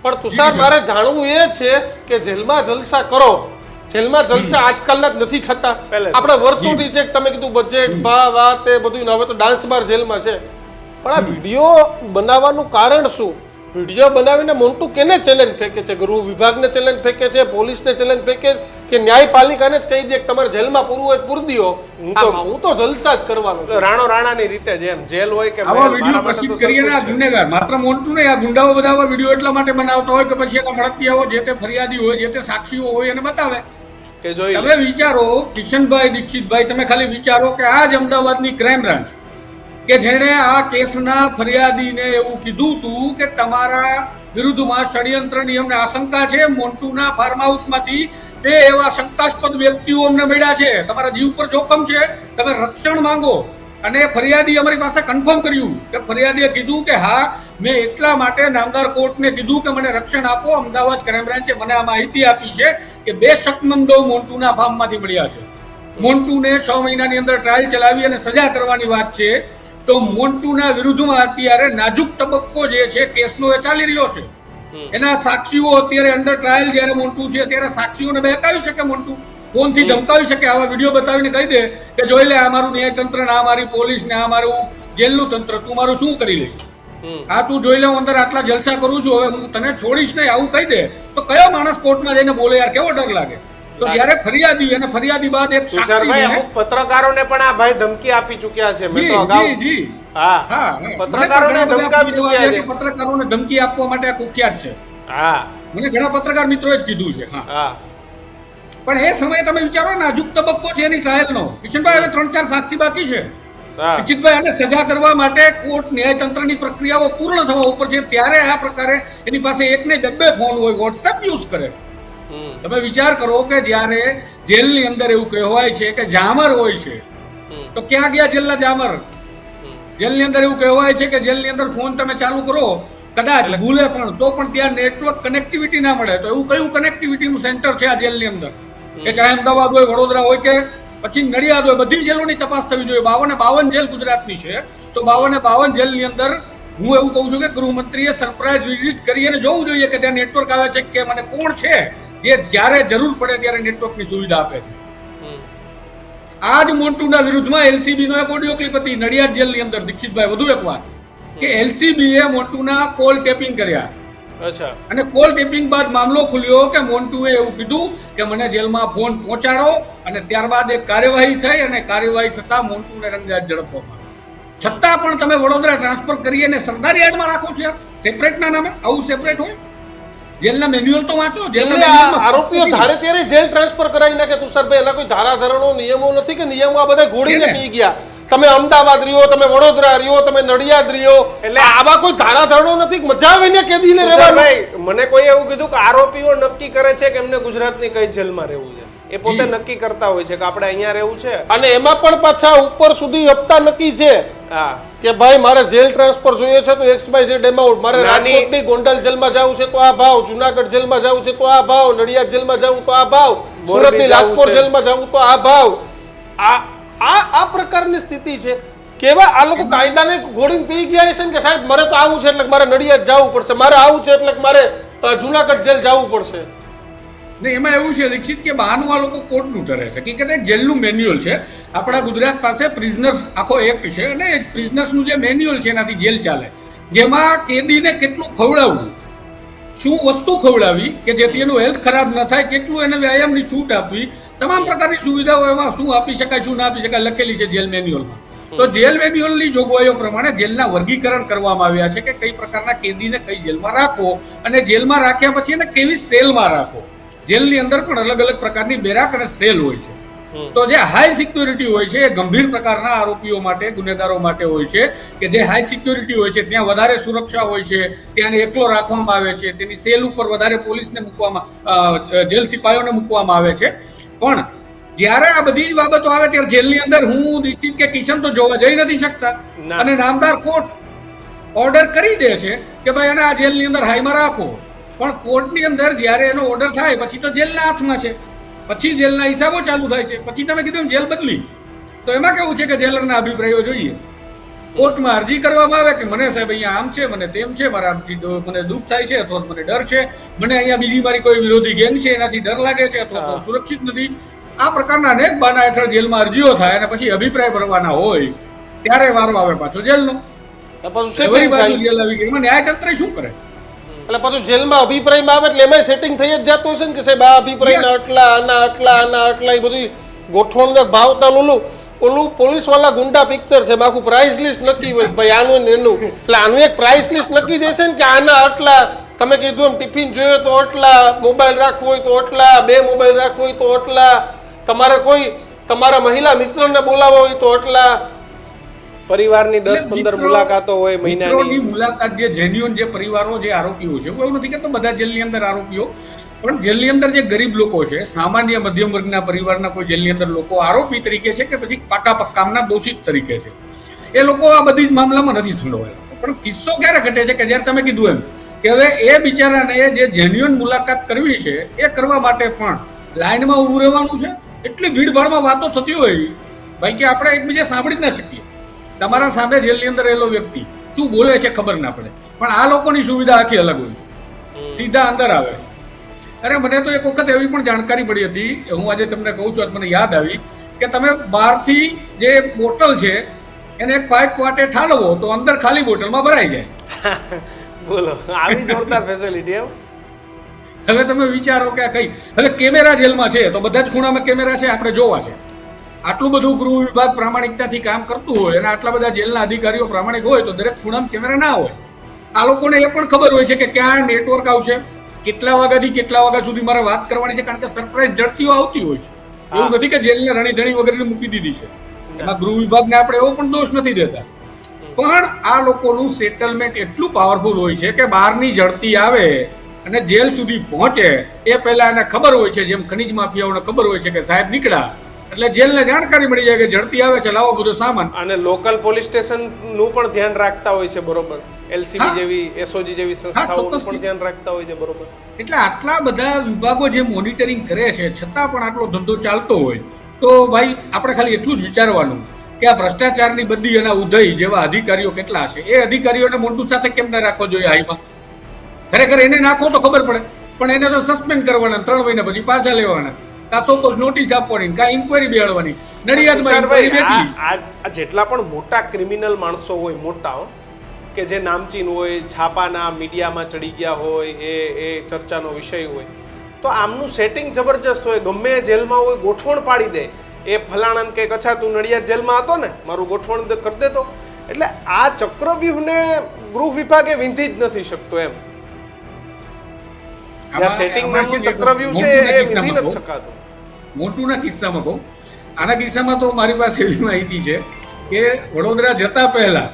પણ તુષાર, મારે જાણવું એ છે કે જેલમાં જલસા કરો, જેલમાં જલસા આજકાલના જ નથી થતા. આપણે વર્ષોથી છે, તમે કીધું બજેટ ભાવ આ તે બધું, હવે તો ડાન્સ બાર જેલમાં છે. પણ આ વિડીયો બનાવવાનું કારણ શું? વિડીયો બનાવીને મોન્ટુ કેને ચેલેન્જ ફેંકે છે? ગૃહ વિભાગને ચેલેન્જ ફેંકે છે, પોલીસને ચેલેન્જ ફેંકે કે ન્યાયપાલિકાને જ કહી દે કે તમારે જેલમાં પૂરવું હોય પૂરી દો, હું તો જલસા જ કરવાનો છું. રાણો રાણાની રીતે જેમ જેલ હોય કે આવા વિડીયો પ્રસિદ્ધ કરીને આ ગુનેગાર, માત્ર મોન્ટુ નહીં, આ ગુંડાઓ બધા આવા વિડીયો એટલા માટે બનાવતા હોય કે પછી એના મળતિયાઓ, જે તે ફરિયાદી હોય, જે તે સાક્ષીઓ હોય એને બતાવે કે જોઈ. તમે વિચારો કિશનભાઈ, દીક્ષિતભાઈ, તમે ખાલી વિચારો કે આ જ અમદાવાદની ક્રાઇમ બ્રાન્ચ કે જેણે આ કેસના ફરિયાદીને એવું કીધું હતું કે તમારા વિરુદ્ધમાં ષડયંત્રની અમને આશંકા છે, મોન્ટુના ફાર્મ હાઉસમાંથી 2 એવા શંકાસ્પદ વ્યક્તિઓ અમને મળ્યા છે, તમારા જીવ પર જોખમ છે, તમે રક્ષણ માંગો. અને ફરિયાદી અમારી પાસે કન્ફર્મ કર્યું કે ફરિયાદીએ કીધું કે હા મેં એટલા માટે નામદાર કોર્ટને કીધું કે મને રક્ષણ આપો. અમદાવાદ ક્રાઇમ બ્રાન્ચે મને આ માહિતી આપી છે કે 2 શકમંદો મોન્ટુના ફાર્મમાંથી મળ્યા છે. મોન્ટુને 6 મહિનાની અંદર ટ્રાયલ ચલાવી અને સજા કરવાની વાત છે. તો મોન્ટુના વિરુદ્ધમાં અત્યારે નાજુક તબક્કો જે છે કેસનો એ ચાલી રહ્યો છે. એના સાક્ષીઓ અત્યારે અંડર ટ્રાયલ જ્યારે મોન્ટુ છે ત્યારે સાક્ષીઓને બહેકાવી શકે. મોન્ટુ ફોનથી ધમકાવી શકે, આવા વિડીયો બતાવીને કહી દે કે જોઈ લે આ મારું ન્યાયતંત્ર ને આ મારી પોલીસ ને આ મારું જેલનું તંત્ર, તું મારું શું કરી લઈશ, આ તું જોઈ લે હું અંદર આટલા જલસા કરું છું, હવે હું તને છોડીશ નહીં, આવું કહી દે તો કયો માણસ કોર્ટમાં જઈને બોલે યાર, કેવો ડર લાગે. તો જ્યારે ફરિયાદી અને ફરિયાદી બાદ એક તુષારભાઈ, અમુક પત્રકારોને પણ આ ભાઈ ધમકી આપી ચૂક્યા છે. મેં તો અગાઉ પત્રકારોને ધમકાવી ચૂક્યા છે. પત્રકારોને ધમકી આપવા માટે આ કુખ્યાત છે. મને ઘણા પત્રકાર મિત્રોએ જ કીધું છે. પણ એ સમયે તમે વિચારો, નાજુક તબક્કો છે એની ટ્રાયલનો. કિશનભાઈ, હવે 3-4 સાક્ષી બાકી છે. વિચિતભાઈ, અને સજા કરવા માટે કોર્ટ ન્યાયતંત્રની પ્રક્રિયાઓ પૂર્ણ થવા ઉપર છે, ત્યારે આ પ્રકારે એની પાસે 1 ને 2 ફોન હોય, વોટ્સએપ યુઝ કરે છે. તમે વિચાર કરો કે જ્યારે જેલની અંદર એવું કહેવાય છે કે જામર હોય છે, તો ક્યાં ગયા જેલના જામર? જેલની અંદર એવું કહેવાય છે કે જેલની અંદર ફોન તમે ચાલુ કરો, કદાચ ભૂલે પણ તો પણ ત્યાં નેટવર્ક કનેક્ટિવિટી ના મળે. તો એવું કયું કનેક્ટિવિટીનું સેન્ટર છે આ જેલની અંદર? કે ચાહે અમદાવાદ હોય, વડોદરા હોય કે પછી નડિયાદ હોય, બધી જેલોની તપાસ થવી જોઈએ. 52 જેલ ગુજરાતની છે, તો 52 જેલની અંદર હું એવું કહું છું કે ગૃહમંત્રીએ સરપ્રાઇઝ વિઝિટ કરી અને જોવું જોઈએ કે ત્યાં નેટવર્ક આવે છે કે મને કોણ છે જે જ્યારે જરૂર પડે ત્યારે નેટવર્કની સુવિધા આપે છે. આ જ મોન્ટુના વિરુદ્ધમાં LCB નો એક ઓડિયો ક્લિપ હતી નડિયાદ જેલની અંદર. દીક્ષિતભાઈ, વધુ એક વાત કે LCB એ મોન્ટુના કોલ ટેપિંગ કર્યા. અને કોલ ટેપિંગ બાદ મામલો ખુલ્યો કે મોન્ટુએ એવું કીધું કે મને જેલમાં ફોન પહોંચાડો, અને ત્યારબાદ એક કાર્યવાહી થઈ અને કાર્યવાહી થતા મોન્ટુને રંગેહાથ ઝડપવામાં. છતાં પણ તમે વડોદરા ટ્રાન્સફર કરી અને સરદાર યાર્ડમાં રાખો છો સેપરેટના નામે. આવું સેપરેટ હોય? જેલના મેન્યુઅલ તો વાંચો. આરોપીઓ ધારે ત્યારે જેલ ટ્રાન્સફર કરાવી નાખે તુષારભાઈ. એના કોઈ ધારાધોરણો નિયમો નથી કે નિયમો આ બધા ઘોડીને પી ગયા. તમે અમદાવાદ રહ્યો, તમે વડોદરા રહ્યો, તમે નડિયાદ રહ્યો, એટલે આવા કોઈ ધારાધોરણો નથી. મજા આવે ને કેદીને રહેવાનું. મને કોઈ એવું કીધું કે આરોપીઓ નક્કી કરે છે કે એમને ગુજરાતની કઈ જેલમાં રહેવું છે. એ પોતે નક્કી કરતા હોય છે કે આપણે અહીંયા રહેવું છે. અને એમાં પણ પાછા ઉપર સુધી હપ્તા નક્કી છે કે ભાઈ મારે જેલ ટ્રાન્સફર જોઈએ છે તો XYZ એમાઉન્ટ, મારે રાજકોટની ગોંડલ જેલમાં જવું છે તો આ ભાવ, જુનાગઢ જેલમાં જવું છે તો આ ભાવ, નડિયાદ જેલમાં જવું તો આ ભાવ, સુરતની રાજકોટ જેલમાં જવું તો આ ભાવ. આ પ્રકારની સ્થિતિ છે. કેવા આ લોકો કાયદાને ઘોડીને પી ગયા છે કે સાહેબ મારે તો આવું છે એટલે મારે નડિયાદ જવું પડશે, મારે આવું છે એટલે મારે જુનાગઢ જેલ જવું પડશે. નહીં, એમાં એવું છે દીક્ષિત કે બહારનું આ લોકો કોર્ટનું કરે છે. હકીકતે એક જેલનું મેન્યુઅલ છે. આપણા ગુજરાત પાસે પ્રિઝનર્સ આખો એક્ટ છે, અને એ પ્રિઝનર્સનું જે મેન્યુઅલ છે એનાથી જેલ ચાલે, જેમાં કેદીને કેટલું ખવડાવવું, શું વસ્તુ ખવડાવી કે જેથી એનું હેલ્થ ખરાબ ન થાય, કેટલું એને વ્યાયામની છૂટ આપવી, તમામ પ્રકારની સુવિધાઓ એમાં શું આપી શકાય શું ના આપી શકાય લખેલી છે જેલ મેન્યુઅલમાં. તો જેલ મેન્યુઅલની જોગવાઈઓ પ્રમાણે જેલના વર્ગીકરણ કરવામાં આવ્યા છે કે કઈ પ્રકારના કેદીને કઈ જેલમાં રાખો, અને જેલમાં રાખ્યા પછી એને કેવી સેલમાં રાખો. જેલની અંદર પણ અલગ અલગ પ્રકારની બેરાક અને સેલ હોય છે. તો જે હાઈ સિક્યોરિટી હોય છે એ ગંભીર પ્રકારના આરોપીઓ માટે, ગુનેગારો માટે હોય છે કે જે હાઈ સિક્યોરિટી હોય છે ત્યાં વધારે સુરક્ષા હોય છે, ત્યાં એકલો રાખવામાં આવે છે, તેની સેલ ઉપર વધારે પોલીસને મૂકવામાં, જેલ સિપાહીઓને મૂકવામાં આવે છે. પણ જ્યારે આ બધી જ બાબતો આવે ત્યારે જેલની અંદર હું દીક્ષિત કે કિશન તો જોવા જઈ નથી શકતા, અને નામદાર કોર્ટ ઓર્ડર કરી દે છે કે ભાઈ એને આ જેલની અંદર હાઈમાં રાખો. પણ કોર્ટની અંદર જ્યારે એનો ઓર્ડર થાય પછી તો જેલના હાથમાં છે, પછી જેલના હિસાબો ચાલુ થાય છે, પછી તમે કીધું જેલ બદલી. તો એમાં કેવું છે કે જેલરના અભિપ્રાયો જોઈએ. કોર્ટમાં અરજી કરવામાં આવે કે મને સાહેબ અહીંયા આમ છે, મને તેમ છે, મારાથી મને દુઃખ થાય છે, અથવા મને ડર છે, મને અહીંયા બીજી મારી કોઈ વિરોધી ગેંગ છે એનાથી ડર લાગે છે, અથવા સુરક્ષિત નથી. આ પ્રકારના અનેક બહાના હેઠળ જેલમાં અરજીઓ થાય અને પછી અભિપ્રાય ભરવાના હોય ત્યારે વારો આવે પાછો જેલનો. જેલ આવી ગઈ, એમાં ન્યાયતંત્ર શું કરે? એટલે પાછું જેલમાં અભિપ્રાયમાં આવે એટલે એમાં સેટિંગ થઈ જ જતું હશે ને કે સાહેબ આ અભિપ્રાયના આટલા, આના આટલા, આના આટલા, એ બધી ગોઠવણ ભાવતા ઓલું પોલીસ વાળા ગુંડા પિક્ચર છે, આખું પ્રાઇસ લિસ્ટ નક્કી હોય ભાઈ આનું ને એનું. એટલે આનું એક પ્રાઇસ લિસ્ટ નક્કી જશે ને કે આના આટલા, તમે કીધું એમ ટિફિન જોઈએ તો આટલા, મોબાઈલ રાખવો હોય તો આટલા, 2 મોબાઈલ રાખવો હોય તો આટલા, તમારે કોઈ તમારા મહિલા મિત્રને બોલાવવા હોય તો આટલા, પરિવારની 10-15 મુલાકાતો હોય મહિનાની મુલાકાત. જે જેન્યુઅન જે પરિવારો જે આરોપીઓ છે, એવું નથી કે તો બધા જેલની અંદર આરોપીઓ પણ જેલની અંદર જે ગરીબ લોકો છે, સામાન્ય મધ્યમ વર્ગના પરિવારના કોઈ જેલની અંદર લોકો આરોપી તરીકે છે કે પછી પાકા પક્કામના દોષિત તરીકે છે, એ લોકો આ બધી જ મામલામાં નથી સંડોવાયેલા. પણ કિસ્સો ક્યારે ઘટે છે કે જ્યારે તમે કીધું એમ કે હવે એ બિચારાને જે જેન્યુઅન મુલાકાત કરવી છે એ કરવા માટે પણ લાઈનમાં ઊભું રહેવાનું છે. એટલી ભીડભાડમાં વાતો થતી હોય ભાઈ કે આપણે એકબીજા સાંભળી જ ના શકીએ. તમારા સામે જેલની અંદર રહેલો વ્યક્તિ શું બોલે છે ખબર ના પડે, પણ આ લોકોની સુવિધા આખી અલગ હોય છે, સીધા અંદર આવે છે. અરે મને તો એક વખત એવી પણ જાણકારી મળી હતી, હું આજે તમને કહું છું, મને યાદ આવી કે તમે બહારથી જે બોટલ છે એને એક પાઇપ વાટે ઠાલવો તો અંદર ખાલી બોટલમાં ભરાઈ જાય. બોલો, આવી જોરદાર ફેસિલિટી એમ. હવે તમે વિચારો કે કઈ, હવે કેમેરા જેલમાં છે તો બધા જ ખૂણામાં કેમેરા છે, આપણે જોવા છે. આટલું બધું ગૃહ વિભાગ પ્રામાણિકતાથી કામ કરતું હોય અને આટલા બધા જેલના અધિકારીઓ પ્રામાણિક હોય તો દરેક ખૂણામાં કેમેરા ના હોય. આ લોકોને એ પણ ખબર હોય છે કે ક્યાં નેટવર્ક આવશે, કેટલા વાગ્યાથી કેટલા વાગ્યા સુધી મારે વાત કરવાની છે, કારણ કે સરપ્રાઈઝ ઝડતીઓ આવતી હોય છે. એવું નથી કે જેલને રણીધણી વગેરે મૂકી દીધી છે. એમાં ગૃહ વિભાગને આપણે એવો પણ દોષ નથી દેતા, પણ આ લોકોનું સેટલમેન્ટ એટલું પાવરફુલ હોય છે કે બહારની ઝડતી આવે અને જેલ સુધી પહોંચે એ પહેલા એને ખબર હોય છે, જેમ ખનીજ માફિયાઓને ખબર હોય છે કે સાહેબ નીકળ્યા એટલે જેલને જાણકારી મળી જાય કે ઝડતી આવે છે, લાવો બધો સામાન. અને લોકલ પોલીસ સ્ટેશન નું પણ ધ્યાન રાખતા હોય છે, બરોબર. એલસીબી જેવી, એસઓજી જેવી સંસ્થાઓનું પણ ધ્યાન રાખતા હોય છે, બરોબર. એટલે આટલા બધા વિભાગો જે મોનિટરિંગ કરે છે છતાં પણ આટલો ધંધો ચાલતો હોય તો ભાઈ આપણે ખાલી એટલું જ વિચારવાનું કે આ ભ્રષ્ટાચારની બધી એના ઉદય જેવા અધિકારીઓ કેટલા છે. એ અધિકારીઓને મોન્ટુ સાથે કેમ ના રાખવો જોઈએ હાઈમાં? ખરેખર એને નાખો તો ખબર પડે, પણ એને તો સસ્પેન્ડ કરવાના, 3 મહિના પછી પાછા લેવાના, કાં સોકોસ નોટિસ આપવાની, કાં ઇન્કવાયરી બેહાડવાની. નડિયાદમાં ઇન્કવાયરી બેઠી. આ જેટલા પણ મોટા ક્રિમિનલ માણસો હોય, મોટા કે જે નામચીન હોય, છાપાના મીડિયામાં ચડી ગયા હોય, એ ચર્ચાનો વિષય હોય, તો આમનું સેટિંગ જબરજસ્ત હોય. ગમે એ જેલમાં હોય ગોઠવણ પાડી દે, એ ફલાણાને કે અચ્છા તું નડિયાદ જેલમાં હતો ને, મારું ગોઠવણ કરી દેતો. એટલે આ ચક્રવ્યૂહને ગૃહ વિભાગે વીંધી જ નથી શકતો એમ. સેટિંગ નામનું ચક્રવ્યૂહ છે એ વીંધી નથી શકાતું. મોન્ટુના કિસ્સામાં કહું, આના કિસ્સામાં તો મારી પાસે એવી માહિતી છે કે વડોદરા જતા પહેલા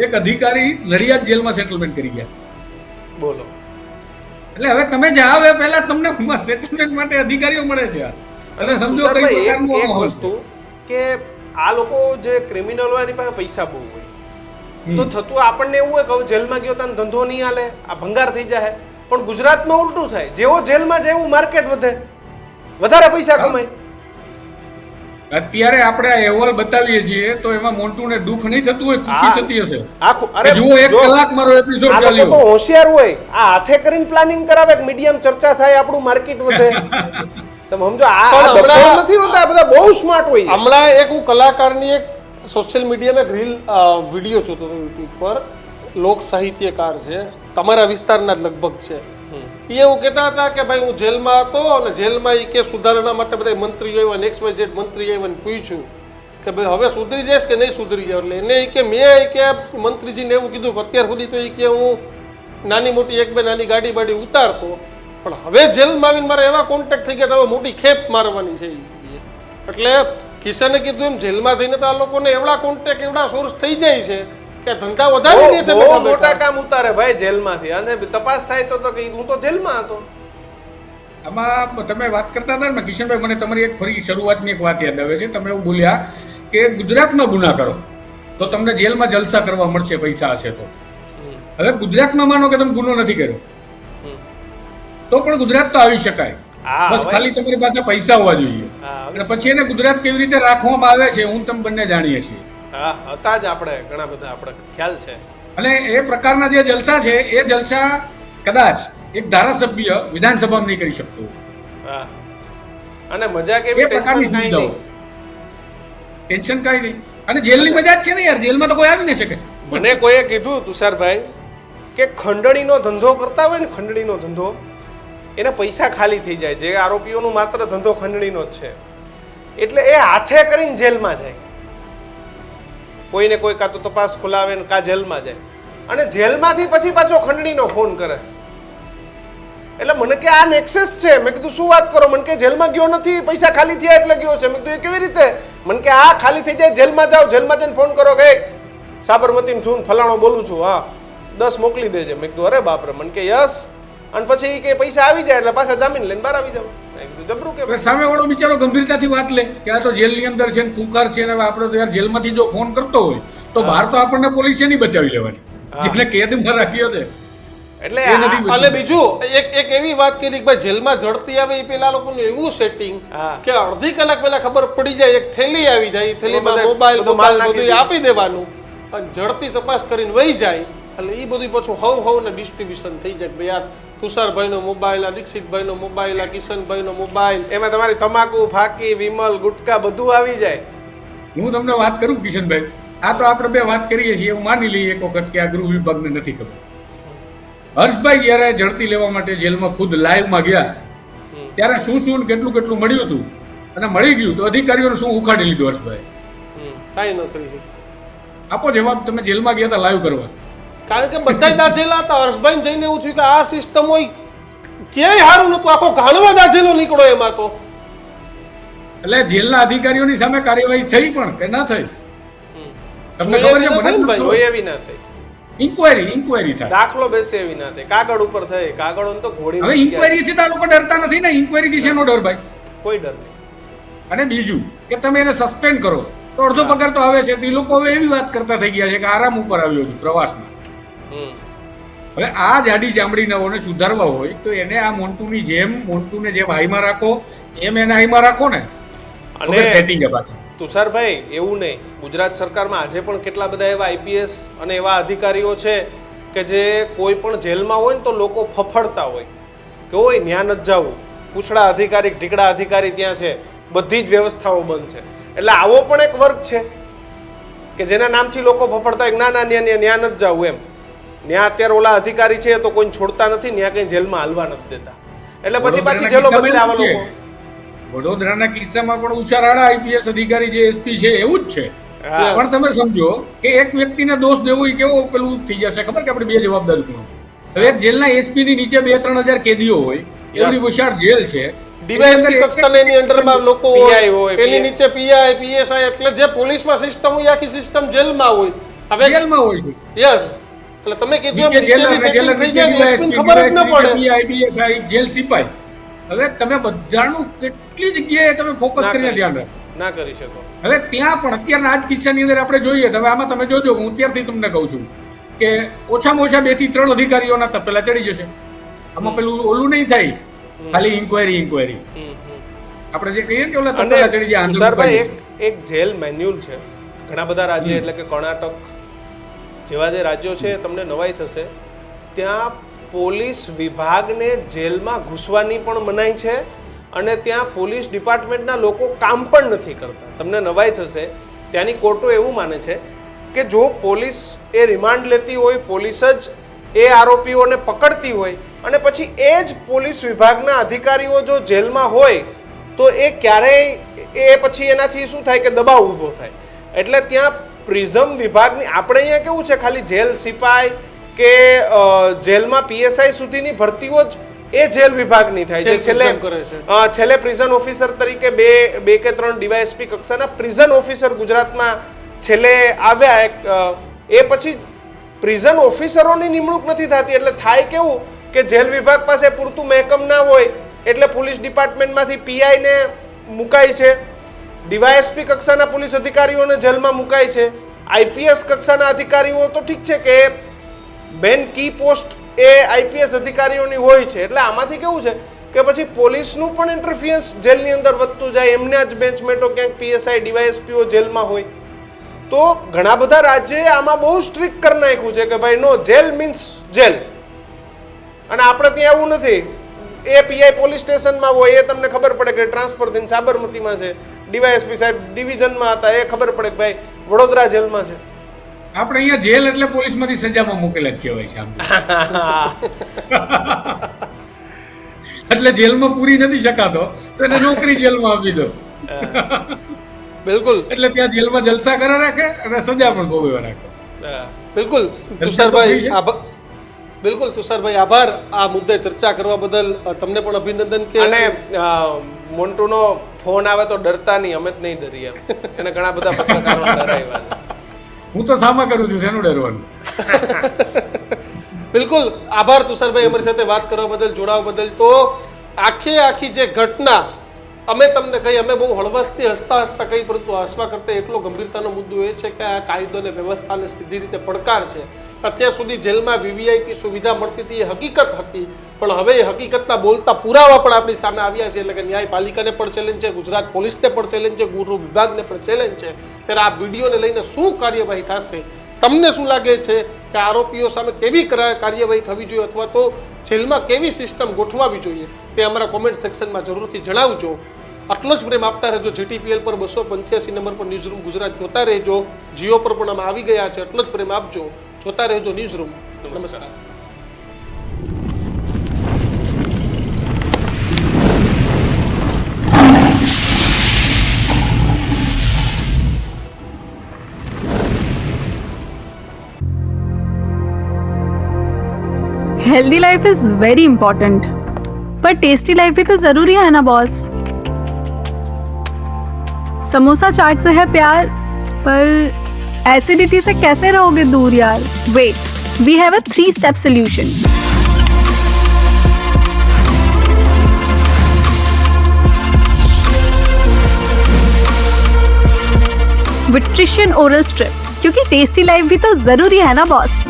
એક અધિકારી નડિયાદ જેલમાં સેટલમેન્ટ કરી ગયા. બોલો. એટલે હવે તમે જાઓ એ પહેલા તમને સેટલમેન્ટ માટે અધિકારીઓ મળે છે. એટલે સમજો કઈ પ્રકારનું એક વસ્તુ કે આ લોકો જે ક્રિમિનલ હોય એની પાસે પૈસા બહુ હોય, તો થતું આપણને એવું હોય કે હવે જેલમાં ગયો તને ધંધો નહીં હાલે, આ ભંગાર થઈ જાય. પણ ગુજરાતમાં ઉલટું થાય, જેવો જેલમાં જાય એવું માર્કેટ વધે, વધારે પૈસા કમાય. અત્યારે આપણે આ અહેવાલ બતાવીએ છીએ તો એમાં મોન્ટુને દુઃખ નહીં થતું હોય, ખુશી થતી હશે. અરે જુઓ, 1 કલાક મારો એપિસોડ આ ચાલ્યો. લોકો તો હોશિયાર હોય, આ હાથે કરીને પ્લાનિંગ કરાવે કે મીડિયમ ચર્ચા થાય, આપણું માર્કેટ વધે. તમે સમજો, આ દફતર નથી હોતા, આ બધા બહુ સ્માર્ટ હોય. હમણાં એક હું કલાકારની એક સોશિયલ મીડિયામાં એક રીલ વિડીયો જોતો હતો યુટ્યુબ પર. લોક સાહિત્યકાર છે, તમારા વિસ્તારના જ લગભગ છે. એ એવું કહેતા હતા કે ભાઈ હું જેલમાં હતો અને જેલમાં એ કે સુધારણા માટે બધા મંત્રીઓ આવ્યા, XYZ મંત્રી આવ્યા ને પૂછ્યું કે ભાઈ હવે સુધરી જઈશ કે નહીં સુધરી જાય. એટલે એને કે મેં કે મંત્રીજીને એવું કીધું કે અત્યાર સુધી તો એ કે હું નાની મોટી 1-2 નાની ગાડી બાડી ઉતારતો, પણ હવે જેલમાં આવીને મારે એવા કોન્ટેક્ટ થઈ ગયા, હવે મોટી ખેપ મારવાની છે. એટલે કિશને કીધું એમ જેલમાં જઈને તો આ લોકોને એવડા કોન્ટેક્ટ, એવડા સોર્સ થઈ જાય છે કે ધંધા વધારી દે છે. બહુ મોટા કામ ઉતારે ભાઈ જેલમાંથી, અને તપાસ થાય તો કે હું તો જેલમાં હતો. આમાં તમે વાત કરતા હતા ને કિશનભાઈ, મને તમારી એક ફરી શરૂઆતની એક વાત યાદ આવે છે. તમે એવું બોલ્યા કે ગુજરાતમાં ગુના કરો તો તમને જેલમાં જલસા કરવા મળશે, પૈસા હશે તો. હવે ગુજરાતમાં માનો કે તમે ગુનો નથી કર્યો તો પણ ગુજરાત તો આવી શકાય, બસ ખાલી તમારી પાસે પૈસા હોવા જોઈએ. અને પછી એને ગુજરાત કેવી રીતે રાખવામાં આવે છે હું તમે બંને જાણીએ છીએ. હતા જ આપણે ઘણા બધા, આપણે ખ્યાલ છે. અને એ પ્રકારના જે જલસા છે એ જલસા કદાચ એક ધારાસભ્ય વિધાનસભામાં નહીં કરી શકતો. અને મજા કેવી, એ પ્રકારની સુવિધાઓ, ટેન્શન કાંઈ નહીં. અને જેલની મજા જ છે ને યાર, જેલમાં તો કોઈ આવી ન શકે. મને કોઈએ કીધું તુષારભાઈ કે ખંડણીનો ધંધો કરતા હોય ને, ખંડણીનો ધંધો, એને પૈસા ખાલી થઈ જાય. જે આરોપીઓનો માત્ર ધંધો ખંડણીનો જ છે, એટલે એ હાથે કરીને જેલમાં જાય. કોઈને કોઈ કાં તો તપાસ ખોલાવે ને કાં જેલમાં જાય, અને જેલમાંથી પછી પાછો ખંડણીનો ફોન કરે. એટલે મને કે આ નેક્સસ છે. મેં કીધું શું વાત કરો? મને કે જેલમાં ગયો નથી, પૈસા ખાલી થયા એટલે ગયો છે. મેં કીધું એ કેવી રીતે? મને કે આ ખાલી થઈ જાય, જેલમાં જાઓ, જેલમાં જઈને ફોન કરો કે સાબરમતીમાં છું, ફલાણો બોલું છું, હા 10 મોકલી દેજે. મેં કીધું અરે બાપરે. મને કે યસ અને પછી કે પૈસા આવી જાય એટલે પાછા જામીન લઈને બહાર આવી જાવ. મેં કીધું જબરું કે એટલે સામેવાળો બિચારો ગંભીરતાથી વાત લે કે આ તો જેલની અંદર છે ને કુકાર છે ને હવે આપણે તો યાર જેલમાંથી જો ફોન કરતો હોય તો બહાર તો આપણને પોલીસે નહીં બચાવી લેવાની, જેને કેદમાં રાખ્યો છે એટલે એ નથી બચ્યું. અને બીજું એક એવી વાત કરી કે ભાઈ જેલમાં જડતી આવે એ પેલા લોકોનું એવું સેટિંગ હા. કે અડધી કલાક પહેલા ખબર પડી જાય, એક થેલી આવી જાય, એ થેલીમાં બધું મોબાઈલ બધું માલ નાખી બધું આપી દેવાનું અને જડતી તપાસ કરીને વહી જાય. એટલે એ બધું પાછું હવ ને ડિસ્ટ્રીબ્યુશન થઈ જાય કે ભાઈ આ તુષારભાઈનો મોબાઈલ, આ દીક્ષિતભાઈનો મોબાઈલ, આ કિશનભાઈનો મોબાઈલ. એમાં તમારી તમાકુ, ફાકી, વિમલ, ગુટકા બધું આવી જાય. હું તમને વાત કરું કિશનભાઈ, આ તો આપણે બે વાત કરીએ છીએ એવું માની લઈએ એક વખત કે આ ગૃહ વિભાગને નથી ખબર. હર્ષભાઈ જ્યારે ઝડપી લેવા માટે જેલમાં ખુદ લાઈવમાં ગયા ત્યારે શું શું ને કેટલું કેટલું મળ્યું હતું અને મળી ગયું તો અધિકારીઓને શું ઉખાડી લીધું હર્ષભાઈ? કાંઈ ન કરી. આપો જવાબ, તમે જેલમાં ગયા હતા લાઈવ કરવા. કારણ કે બધા દાજેલા હતા. હર્ષભાઈ જઈને એવું થયું કે આ સિસ્ટમ હોય ક્યાંય સારું નતું, આખો ઘાણવા દાજેલો નીકળો એમાં તો. એટલે જેલના અધિકારીઓની સામે કાર્યવાહી થઈ પણ કે ના થઈ? તમને ખબર છે? મને ભાઈ હોય એવી ના થઈ, ઇન્કવાયરી થાય. દાખલો બેસે એવી ના થઈ, કાગળ ઉપર થઈ, કાગળો તો ઘોડી હવે ઇન્કવાયરી થી તો આ લોકો ડરતા નથી ને. ઇન્કવાયરી થી શેનો ડર ભાઈ? કોઈ ડર નહીં. અને બીજું કે તમે એને સસ્પેન્ડ કરો તો અડધો પગાર તો આવે છે. તો એ લોકો હવે એવી વાત કરતા થઈ ગયા છે કે આરામ ઉપર આવ્યો છું પ્રવાસમાં. હમ. હવે આ જાડી ચામડીનાઓને સુધારવા હોય તો એને આ મોન્ટુની જેમ, મોન્ટુને જેમ હાઈમાં રાખો એમ એને હાઈમાં રાખો ને. અને સેટિંગ પાછું તુષારભાઈ એવું નહીં, ગુજરાત સરકારમાં આજે પણ કેટલા બધા એવા આઈપીએસ અને એવા અધિકારીઓ છે કે જે કોઈ પણ જેલમાં હોય ને તો લોકો ફફડતા હોય કે ઓય ન્યા નથી જવું, પૂછડા અધિકારી, ઢીકડા અધિકારી ત્યાં છે, બધી જ વ્યવસ્થાઓ બંધ છે. એટલે આવો પણ એક વર્ગ છે કે જેના નામથી લોકો ફફડતા હોય કે ના ના ન્યા નથી જવું એમ. ન્યા અત્યારે ઓલા અધિકારી છે તો કોઈને છોડતા નથી, ન્યા કઈ જેલમાં હાલવા નથી દેતા. એટલે પછી પાછી જેલો બદલે આવા લોકો. વડોદરાના કિસ્સામાં પણ ઉષારાળા આઈપીએસ અધિકારી જે એસપી છે એવું જ છે. હા. પણ તમે સમજો કે એક વ્યક્તિને દોષ દેવો એ કેવો પેલું થઈ જશે ખબર કે આપણે બે જવાબદાર છું. હવે એક જેલના એસપી ની નીચે 2-3 હજાર કેદીઓ હોય એવડી વિશાળ જેલ છે. ડીવાયએસપી કક્ષાની એની અંડરમાં લોકો PI હોય, હોય, એની PI. નીચે પીઆઈ, પીએસઆઈ, એટલે જે પોલીસમાં સિસ્ટમ હોય આખી સિસ્ટમ જેલમાં હોય. હવે જેલમાં હોય છે. યસ, એટલે તમે કીધું એમ નીચે જેલ નીચેની અને setting જેલર થઈ નીચે જાય DYSP, એસપીને ખબર જ ન પડે. PI, PSI, જેલ સિપાઈ. હવે તમે બધાનું કેટલી જગ્યાએ તમે ફોકસ ના કરીને કરી ધ્યાન શકો. રાખો. ના કરી શકો. હવે ત્યાં પણ અત્યારના આ જ કિસ્સાની અંદર આપણે જોઈએ તો હવે આમાં તમે જોજો, હું અત્યારથી તમને કહું છું કે ઓછામાં ઓછા 2 થી 3 અધિકારીઓના તપેલા ચડી જશે. આમાં પેલું ઓલું નહીં થાય ખાલી ઇન્કવાયરી. હમ, હમ. આપણે જે કહીએ ને કે ઓલા અને તપેલા ચડી જાય આંધળું તુષારભાઈ, પાડી એક જેલ મેન્યુઅલ છે. ઘણા બધા રાજ્ય એટલે કે કર્ણાટક જેવા જે રાજ્યો છે તમને નવાઈ થશે, ત્યાં પોલીસ વિભાગને જેલમાં ઘૂસવાની પણ મનાઈ છે અને ત્યાં પોલીસ ડિપાર્ટમેન્ટના લોકો કામ પણ નથી કરતા. તમને નવાઈ થશે, ત્યાંની કોર્ટો એવું માને છે કે જો પોલીસ એ રિમાન્ડ લેતી હોય, પોલીસ જ એ આરોપીઓને પકડતી હોય અને પછી એ જ પોલીસ વિભાગના અધિકારીઓ જો જેલમાં હોય તો એ ક્યારેય એ પછી એનાથી શું થાય કે દબાવ ઊભો થાય. એટલે ત્યાં પ્રિઝમ વિભાગની, આપણે અહીંયા કેવું છે ખાલી જેલ સિપાઈ કે જેલમાં પીએસઆઈ સુધીની ભરતીઓ જ એ જેલ વિભાગની થાય છે. પ્રિઝમ કરે છે. છેલ્લે પ્રિઝન ઓફિસર તરીકે બે કે 3 ડીવાયએસપી કક્ષાના પ્રિઝન ઓફિસર ગુજરાતમાં છેલ્લે આવ્યા. એ પછી પ્રિઝન ઓફિસરોની નિમણૂક નથી થતી. એટલે થાય કેવું કે જેલ વિભાગ પાસે પૂરતું મહેકમ ના હોય એટલે પોલીસ ડિપાર્ટમેન્ટમાંથી પીઆઈ ને મુકાય છે, ડીવાયએસપી કક્ષાના પોલીસ અધિકારીઓને જેલમાં મુકાય છે, આઈપીએસ કક્ષાના અધિકારીઓ તો ઠીક છે કે બેન કી પોસ્ટ એ આઈપીએસ અધિકારીઓની હોય છે. એટલે આમાંથી કેવું છે કે પછી પોલીસનું પણ ઇન્ટરફિયન્સ જેલની અંદર વધતું જાય. એમના જ બેન્ચમેટો ક્યાંક પીએસઆઈ, ડીવાયએસપીઓ જેલમાં હોય. તો ઘણા બધા રાજ્યોએ આમાં બહુ સ્ટ્રિક્ટ કરી નાખ્યું છે કે ભાઈ નો, જેલ મીન્સ જેલ. અને આપણે ત્યાં એવું નથી. એ પીઆઈ પોલીસ સ્ટેશનમાં હોય એ તમને ખબર પડે કે ટ્રાન્સફર થઈને સાબરમતીમાં છે, ડીવાયએસપી સાહેબ ડિવિઝનમાં હતા એ ખબર પડે કે ભાઈ વડોદરા જેલમાં છે. આપણે અહીંયા જેલ એટલે પોલીસમાંથી સજામાં મૂકેલા જ કહેવાય છે આમ. એટલે જેલમાં પૂરી નથી શકાતો તો એને નોકરી જેલમાં આપી દો. બિલકુલ એટલે ત્યાં જેલમાં જલસા કરે રાખે અને સજા પણ ભોગવવા રાખે. બિલકુલ તુષારભાઈ બિલકુલ તુષારભાઈ આભાર આ મુદ્દે ચર્ચા કરવા બદલ. તમને પણ અભિનંદન. કે અને મોન્ટુનો ફોન આવે તો ડરતા નહીં, અમે જ નહીં ડરીએ. એને ઘણા બધા પત્રકારો ડરાવ્યા છે. હું તો સામા કરું છું, શેનું ડરવાનું? બિલકુલ આભાર તુષારભાઈ અમારી સાથે વાત કરવા બદલ, જોડાવા બદલ. તો આખી જે ઘટના અમે તમને કહી, અમે બહુ હળવાશથી હસતા કહી, પરંતુ હસવા કરતા એટલો ગંભીરતાનો મુદ્દો એ છે કે આ કાયદો અને વ્યવસ્થાને સીધી રીતે પડકાર છે. અત્યાર સુધી જેલમાં વીવીઆઈપી સુવિધા મળતી હતી એ હકીકત હતી, પણ હવે એ હકીકતના બોલતા પુરાવા પણ આપણી સામે આવ્યા છે. એટલે કે ન્યાયપાલિકાને પણ ચેલેન્જ છે, ગુજરાત પોલીસને પણ ચેલેન્જ છે, ગૃહ વિભાગને પણ ચેલેન્જ છે. ત્યારે આ વિડીયોને લઈને શું કાર્યવાહી થશે, તમને શું લાગે છે કે આરોપીઓ સામે કેવી કાર્યવાહી થવી જોઈએ અથવા તો જેલમાં કેવી સિસ્ટમ ગોઠવાવી જોઈએ, તે અમારા કોમેન્ટ સેક્શનમાં જરૂરથી જણાવજો. આટલો જ પ્રેમ આપતા રહેજો. GTPL પર 285 નંબર પર ન્યૂઝરૂમ ગુજરાત જોતા રહેજો. જીઓ પર પણ અમે આવી ગયા છે, એટલો જ પ્રેમ આપજો. જોતા રહેજો ન્યૂઝરૂમ. નમસ્કાર. Healthy life is very important, पर टेस्टी लाइफ भी तो जरूरी है ना बॉस. समोसा चाट से है प्यार, पर एसिडिटी से कैसे रहोगे दूर यार. Wait, we have a 3-step solution. विट्रिशियन ओरल स्ट्रिप, क्योंकि टेस्टी लाइफ भी तो जरूरी है ना बॉस.